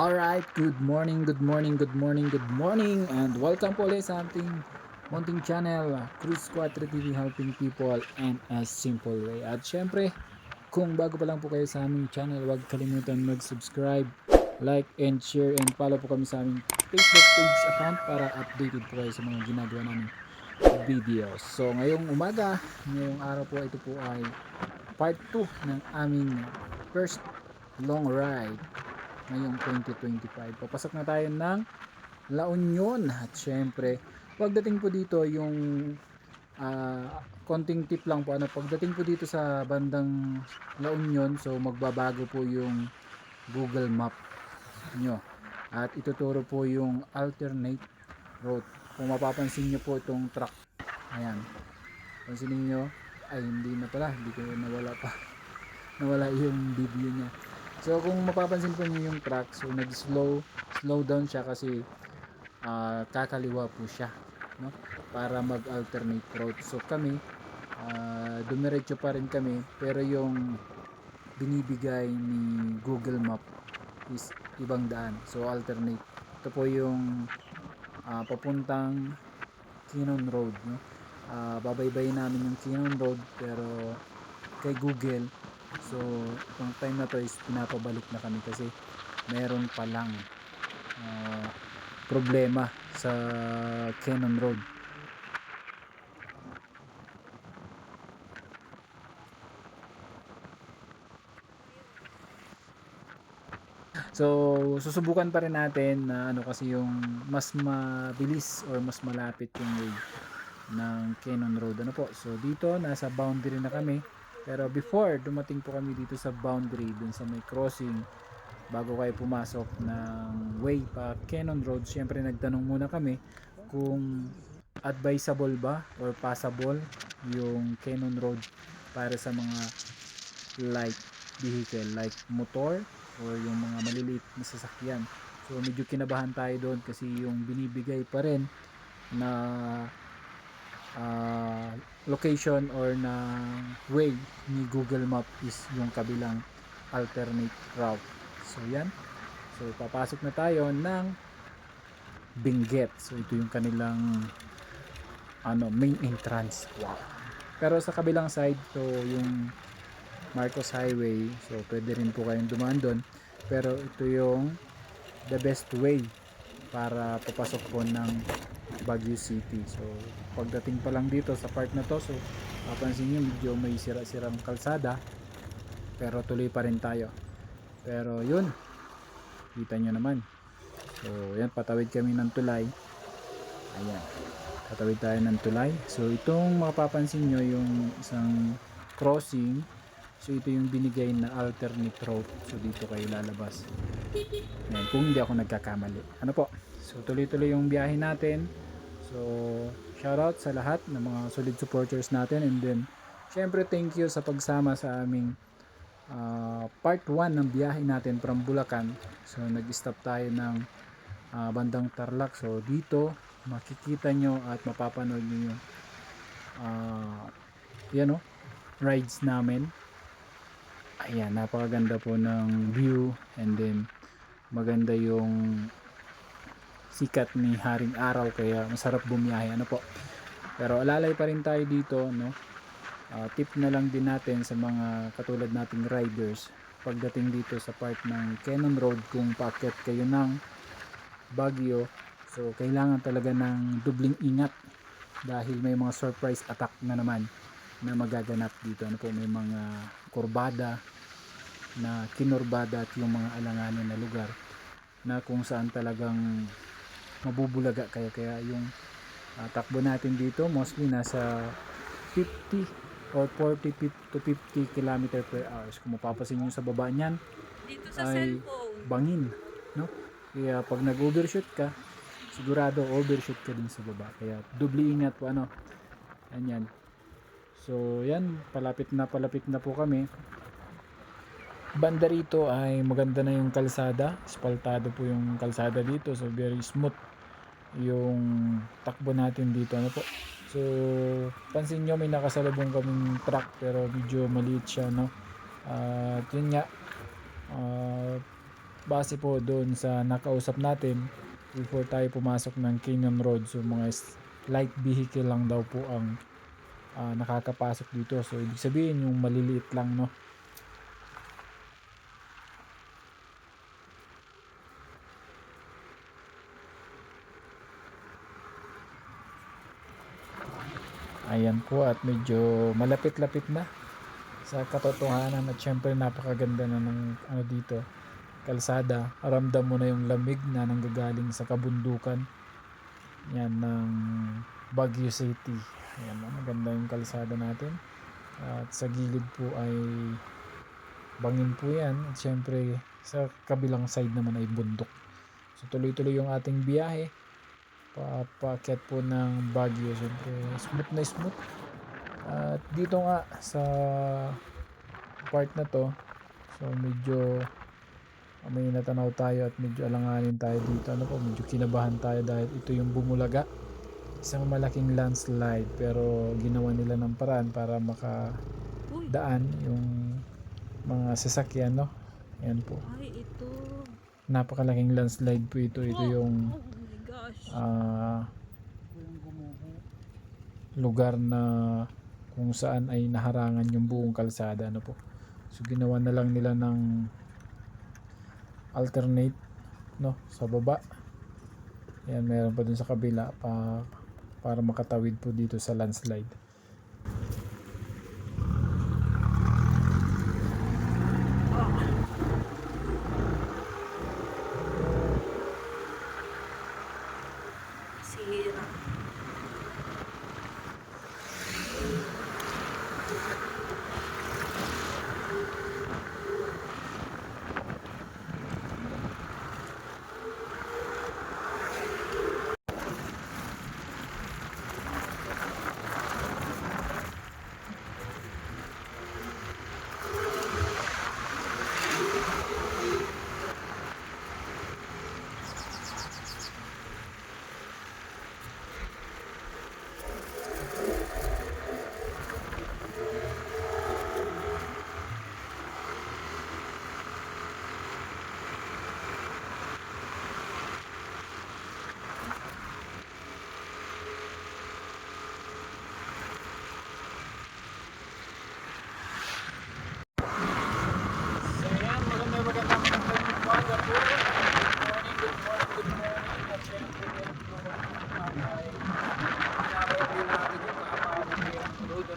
Alright, good morning, good morning, good morning, good morning, and welcome po ulit sa ating munting channel, Cruz 4 TV, helping people in a simple way. At syempre, kung bago pa lang po kayo sa aming channel, huwag kalimutan mag-subscribe, like, and share, and follow po kami sa aming Facebook page account para updated po kayo sa mga ginagawa namin videos. So, ngayong umaga, ngayong araw po, ito po ay part 2 ng aming first long ride ngayong 2025. Papasok na tayo ng La Union at syempre pagdating po dito yung konting tip lang po, pagdating po dito sa bandang La Union, so magbabago po yung Google Map nyo at ituturo po yung alternate route. Kung mapapansin nyo po itong truck, ayan, pansinin nyo, ay hindi na pala, hindi ko nawala pa nawala yung video niya. So kung mapapansin po niyo yung truck, so slow down siya kasi kakaliwa po siya, no? Para mag-alternate route. So kami dumiretso pa rin kami, pero yung binibigay ni Google Map is ibang daan. So alternate. Ito po yung papuntang Kinon Road, no? Babaybayin namin yung Kinon Road, pero kay Google, so itong time na to is pinapabalik na kami kasi meron palang problema sa Cannon Road. So susubukan pa rin natin na kasi yung mas mabilis or mas malapit yung way ng Cannon Road. So dito nasa boundary na kami, pero before dumating po kami dito sa boundary, dun sa may crossing, bago kayo pumasok ng way pa Cannon Road, syempre nagtanong muna kami kung advisable ba or passable yung Cannon Road para sa mga light vehicle like motor or yung mga maliliit na sasakyan. So medyo kinabahan tayo doon kasi yung binibigay pa rin na location or na way ni Google Map is yung kabilang alternate route. So yan. So papasok na tayo ng Benguet. So ito yung kanilang main entrance. Wow. Pero sa kabilang side, so yung Marcos Highway, so pwede rin po kayong dumaan doon. Pero ito yung the best way para papasok po ng Baguio City. So pagdating pa lang dito sa part na to, so papansin nyo medyo may sira-sirang kalsada, pero tuloy pa rin tayo. Pero yun, kita nyo naman. So yan, patawid kami ng tulay. Ayan, patawid tayo ng tulay. So itong mapapansin nyo yung isang crossing, so ito yung binigay na alternate route. So dito kayo lalabas. Ayan, kung hindi ako nagkakamali. So tuloy-tuloy yung biyahe natin. So shoutout sa lahat ng mga solid supporters natin, and then syempre thank you sa pagsama sa aming part 1 ng biyahe natin from Bulacan. So nag-stop tayo ng bandang Tarlac. So dito makikita nyo at mapapanood nyo yung rides namin. Ayan, napakaganda po ng view, and then maganda yung sikat ni Haring Araw, kaya masarap bumiyahe pero alalay pa rin tayo dito, no? Tip na lang din natin sa mga katulad nating riders pagdating dito sa part ng Cannon Road, kung paakyat kayo ng Baguio, so kailangan talaga ng dubling ingat dahil may mga surprise attack na naman na magaganap dito. May mga kurbada na kinurbada at yung mga alanganin na lugar na kung saan talagang mabubulaga kayo, kaya yung takbo natin dito mostly nasa 50 or 40 to 50 km per hour. Kung mapapasin nyo sa baba niyan dito sa ay cellphone. bangin, no? Kaya pag nag-overshoot ka, sigurado overshoot ka din sa baba, kaya dubli ingat po Ganyan. So yan, palapit na po kami. Banda rito ay maganda na yung kalsada, asfaltado po yung kalsada dito, so very smooth yung takbo natin dito. So pansin nyo may nakasalubong kaming truck, pero medyo maliit siya, no? Yun nga, base po doon sa nakausap natin before tayo pumasok ng Canyon Road. So mga light vehicle lang daw po ang nakakapasok dito. So ibig sabihin yung maliliit lang, no. Ayan po, at medyo malapit-lapit na sa katotohanan, at syempre napakaganda na ng dito, kalsada. Ramdam mo na yung lamig na nanggagaling sa kabundukan yan ng Baguio City. Ayan, maganda yung kalsada natin, at sa gilid po ay bangin po yan, at syempre sa kabilang side naman ay bundok. So tuloy-tuloy yung ating biyahe paakyat po ng Baguio. Syempre smooth na smooth. At dito nga sa part na to, so medyo may natanaw tayo at medyo alanganin tayo dito. Medyo kinabahan tayo dahil ito yung bumulaga, isang malaking landslide, pero ginawa nila ng paraan para makadaan yung mga sasakyan, no. Ayan po, Ay, ito. napakalaking landslide po ito. Ito yung Oh my gosh. lugar na kung saan ay naharangan yung buong kalsada, po. So ginawa na lang nila ng alternate, no, sa baba. Ayan, meron pa dun sa kabila para makatawid po dito sa landslide. Sira. So yan, magandang umaga po. Good morning. At syempre, ay pinapawin natin yung kahabang ng road.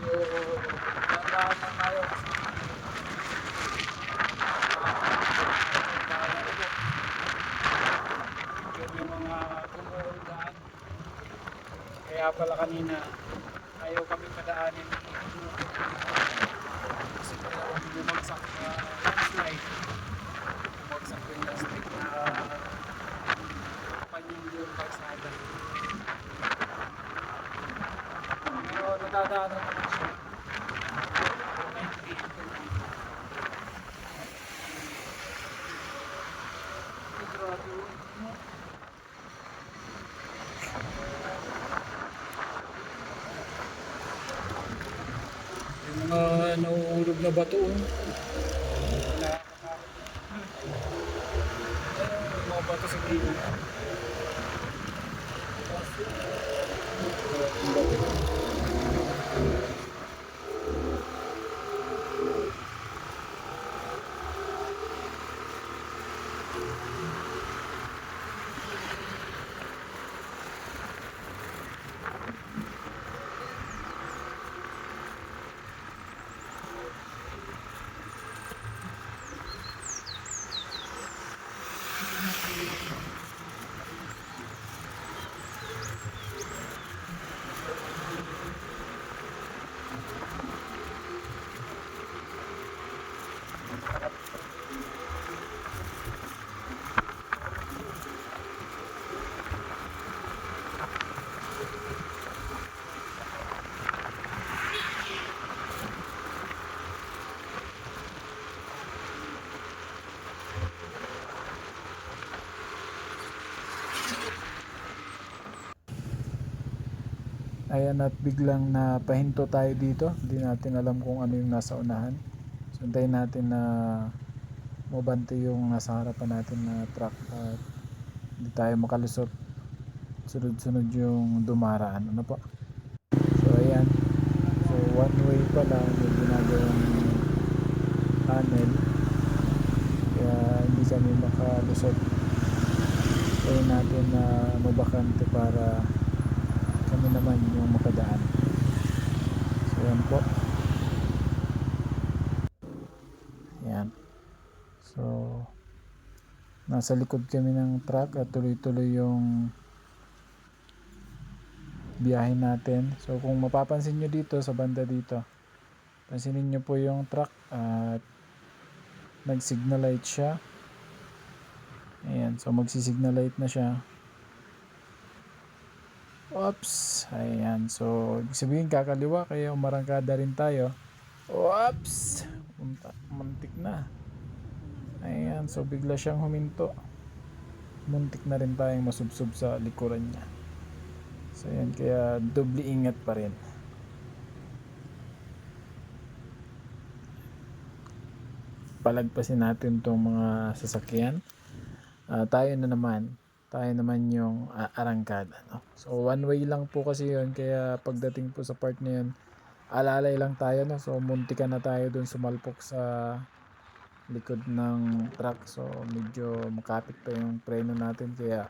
Medyo dahan lang tayo kasi yung mga gumuhulgaan. Kaya pala kanina ayaw kami padaanin kasi bumagsak na landslide. Bumagsak yung landslide na kapanyang yung kalsada. Pero nadadaanan naman siya. Yung mga nauulog na bato. Yung mga bato sa gilid. Ayan, at biglang napahinto tayo dito. Hindi natin alam kung ano yung nasa unahan. So hintayin natin na mabante yung nasa harapan natin na truck at hindi tayo makalusot sunod-sunod yung dumaraan. Ano po? So ayan, so one way pala may ginagawang tunnel kaya hindi kami makalusot. Kaya natin na mabakante para kami naman yung makadaan. So yan po. Yan. So nasa likod kami ng truck at tuloy-tuloy yung biyahe natin. So kung mapapansin nyo dito sa banda dito, pansinin nyo po yung truck at nag-signal light siya. Ayan, so magsi-signal light na siya. Oops, ayan, so ibig sabihin kakaliwa kaya umarangkada rin tayo. Oops, muntik na. Ayan, so bigla siyang huminto. Muntik na rin tayong masubsob sa likuran niya. So yan, kaya doble ingat pa rin. Palagpasin natin tong mga sasakyan. Tayo naman yung arangkada, no? So one way lang po kasi yun, kaya pagdating po sa part na yun, alalay lang tayo, no? So muntikan na tayo dun sumalpok sa likod ng truck. So medyo makapit pa yung preno natin, kaya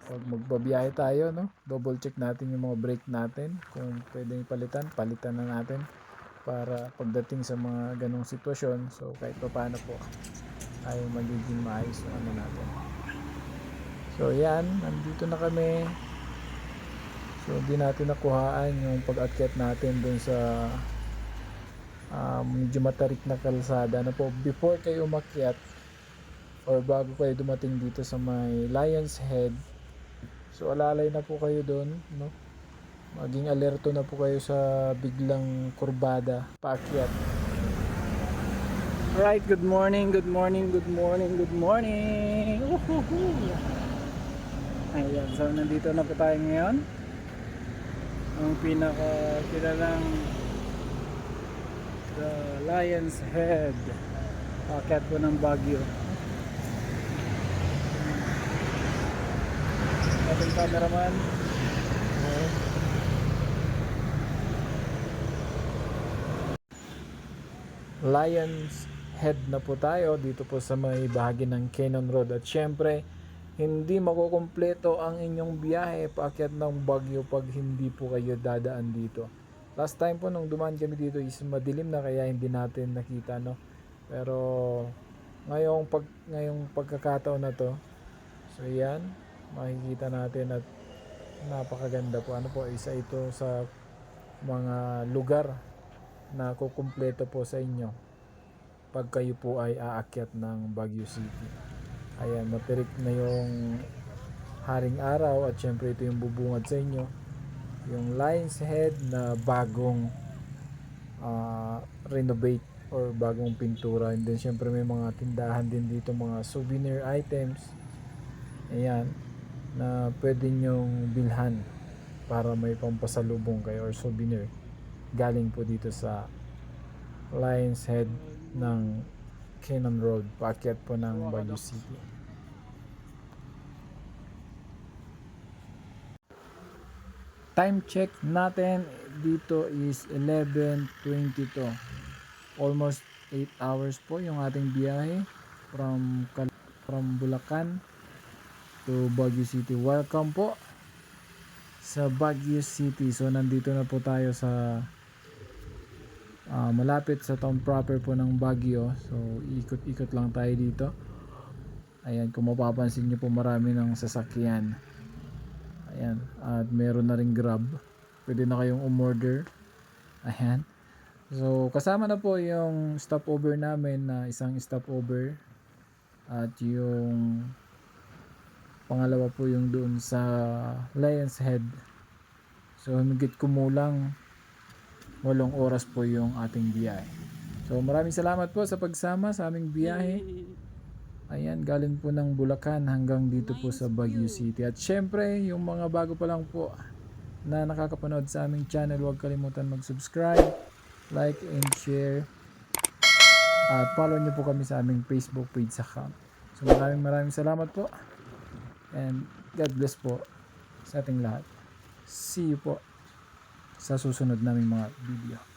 pag magbabiyahe tayo, no, double check natin yung mga brake natin, kung pwedeng palitan na natin para pagdating sa mga ganong sitwasyon, so kahit pa paano po ay magiging maayos yung ano natin. So yan, nandito na kami. So hindi natin nakuhaan yung pag-akyat natin dun sa medyo matarik na kalsada na po. Before kayo umakyat or bago kayo dumating dito sa may Lion's Head, so alalay na po kayo doon, no? Maging alerto na po kayo sa biglang kurbada paakyat. Alright, good morning. Ayan, so nandito na po tayo ngayon. Ang pinakakilalang the Lion's Head. Paakyat po ng Baguio. Ating cameraman. Lion's Head na po tayo dito po sa may bahagi ng Cannon Road, at syempre hindi makukumpleto ang inyong biyahe paakyat ng Baguio pag hindi po kayo dadaan dito. Last time po nung dumaan kami dito is madilim na, kaya hindi natin nakita, no? Pero ngayong pagkakataon na to, so yan, makikita natin at napakaganda po. Ano po, isa ito sa mga lugar na kukumpleto po sa inyo pag kayo po ay aakyat ng Baguio City. Ayan, matirik na yung haring araw at syempre ito yung bubungad sa inyo, yung Lion's Head na bagong renovate or bagong pintura. And then syempre may mga tindahan din dito, mga souvenir items, ayan, na pwede nyong bilhan para may pampasalubong kayo or souvenir galing po dito sa Lion's Head ng Cannon Road, paakyat po ng Baguio City. Time check natin dito is 11:22. Almost 8 hours po yung ating biyahe from Bulacan to Baguio City. Welcome po sa Baguio City. So nandito na po tayo sa malapit sa town proper po ng Baguio. So ikot-ikot lang tayo dito. Ayan, kung mapapansin nyo po, marami ng sasakyan. Ayan, at meron na ring Grab. Pwede na kayong umorder. Ayan. So kasama na po yung stopover namin na isang stopover, at yung pangalawa po yung doon sa Lion's Head. So higit kumulang 8 oras po yung ating biyahe. So maraming salamat po sa pagsama sa aming biyahe. Ayan, galing po ng Bulacan hanggang dito po sa Baguio City. At syempre, yung mga bago pa lang po na nakakapanood sa aming channel, huwag kalimutan mag-subscribe, like and share. At follow nyo po kami sa aming Facebook page account. So maraming salamat po. And God bless po sa ating lahat. See you po sa susunod naming mga video.